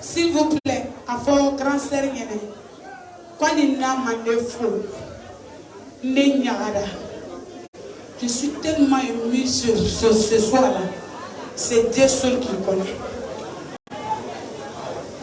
S'il vous plaît, avant grand sérieux, quand il n'a pas de fou, je suis tellement émue ce soir-là. C'est Dieu seul qui connaît.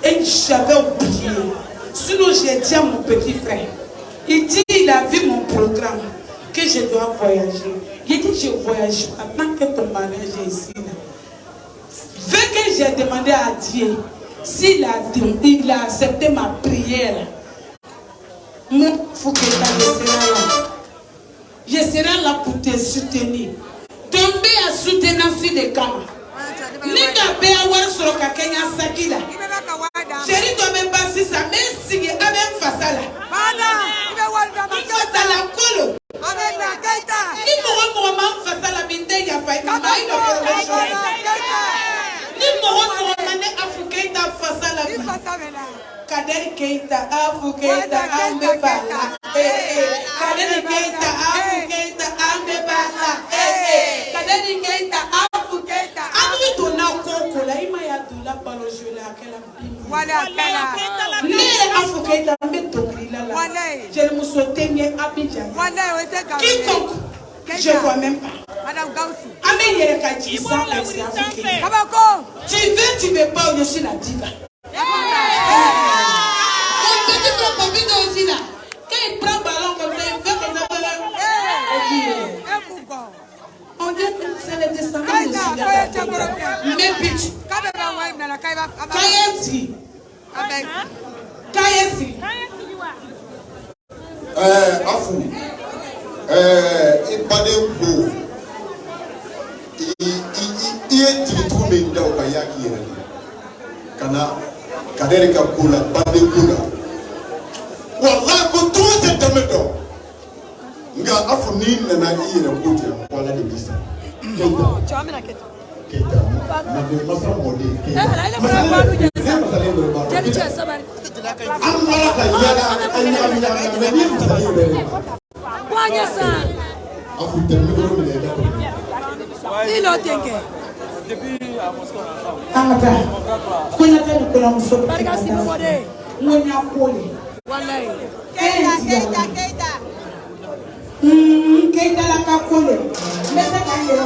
Et j'avais oublié. Sinon, j'ai dit à mon petit frère, il dit, il a vu mon programme, que je dois voyager. Il dit, je voyage pas tant que ton mariage est ici. Vu que j'ai demandé à Dieu, s'il a accepté ma prière, mon Fouqueta, je serai là pour te soutenir. Tomber à soutenir sur des camps. Nika Béawar sur le Kenya Sakila. Chérie, toi même pas si ça, même si il y a même face à la. Face à la colo. Il me remonte face à la binde, il y a pas Keita face à la binde. Kader Keita, Afu Keita, Ambebala. Kader Keita, Afu Keita, Ambebala. Kader Keita, Afu Keita. Amu dona koko la ima ya dula palo jola akela bimbi. Wala akela. Ne Afu Keita mbe tokrila la. Je le musotenye Abidjan. Quiconque, je vois même pas. Madame Gaussi. Amen yereka jisa merci Afu Keita. Kabako. Tu veux pas, je suis la diva. Mon petit propre aussi là. Quand il prend ballon comme ça, il fait comme ça. On dit que c'est le testament de mais bitch. Kayesi. Kayesi. Afu. Il parle beaucoup. Il est tout le monde au Bayaki. Kana. Kaderika kula, bade kula. Wallah ko tuwate damedo. Nga afu nini na ire kuti wala de bisa. Keita. Chamina keita. Keita. Na de masa modi. Jadi chesa bari. Amala ka yala anya ni msayibe. Kwanya sa. Afu damedo mele da. Ilo tenge. Depuis à Moscou. Ah, quand il y a des colons, on a collé. Keita la kakole. Mais c'est quand il est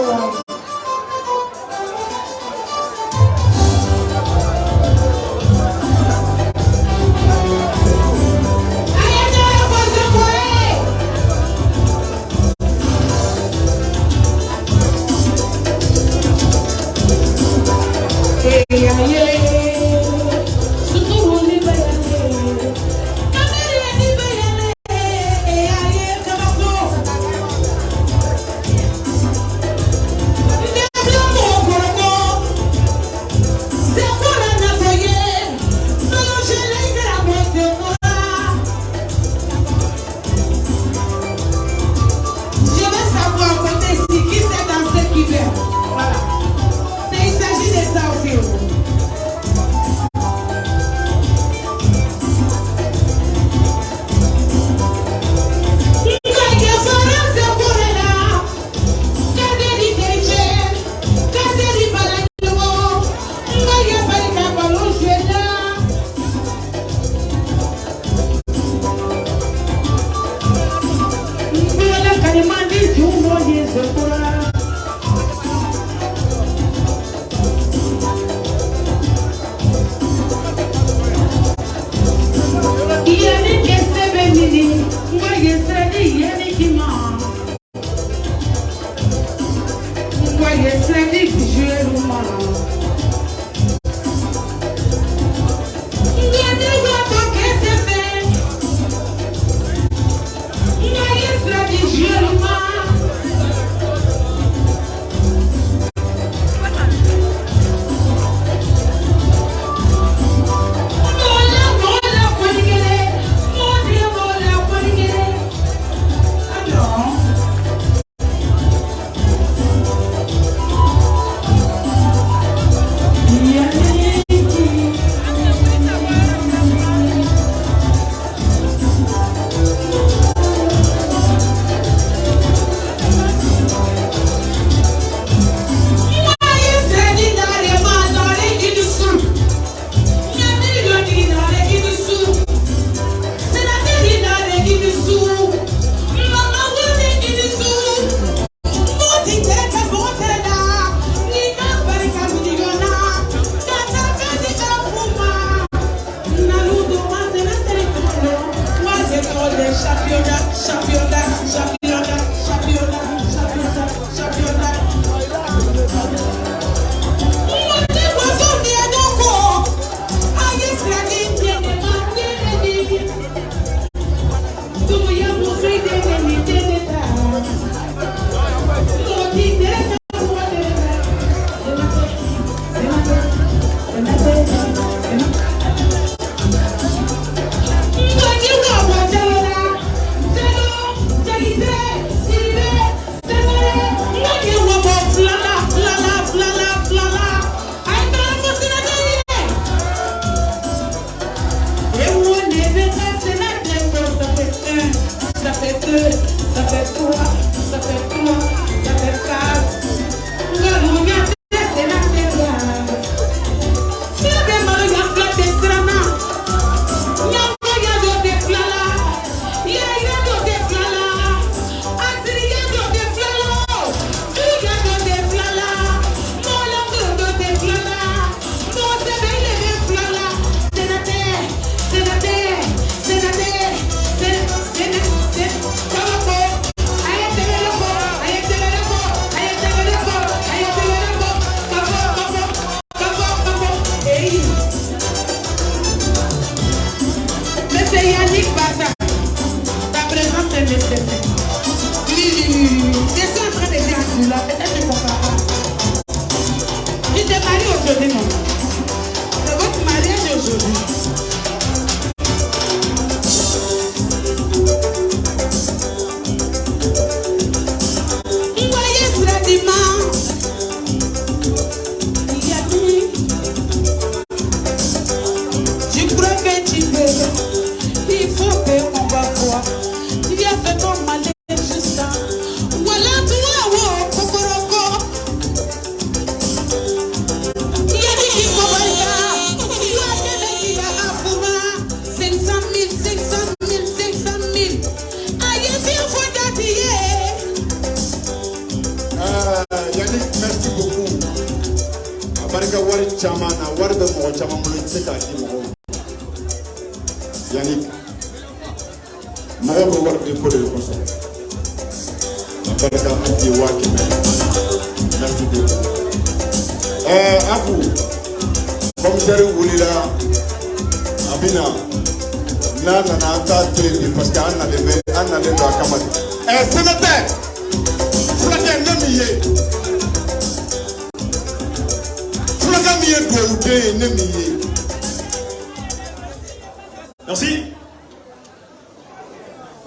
Merci.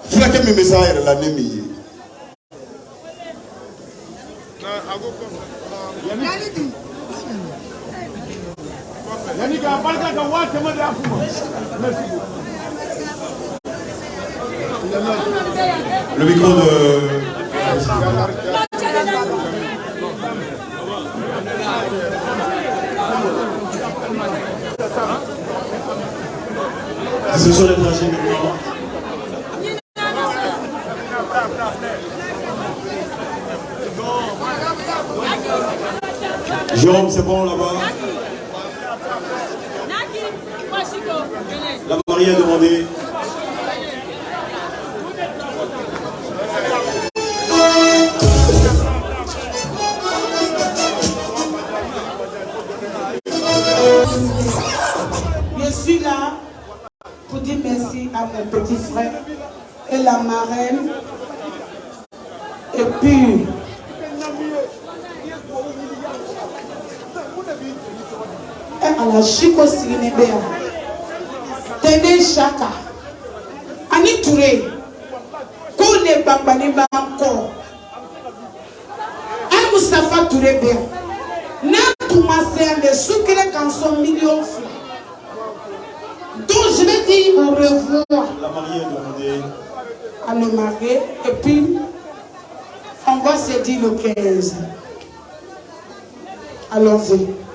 Frère, mes messages, la némie. Le micro de... Ce sont les trajets maintenant. Jérôme, c'est bon là-bas. La mariée a demandé. aussi à mon petit frère et la marraine. Et puis, à la Chico Sinébéa, Téné Chaka, Ani Touré, Kone Bambaneba encore, A Moustapha Touré Béa, Natoumassé de Soukele Kanson millions. Donc je vais dire au revoir à nos mariés et puis on va se dire le 15. Allons-y.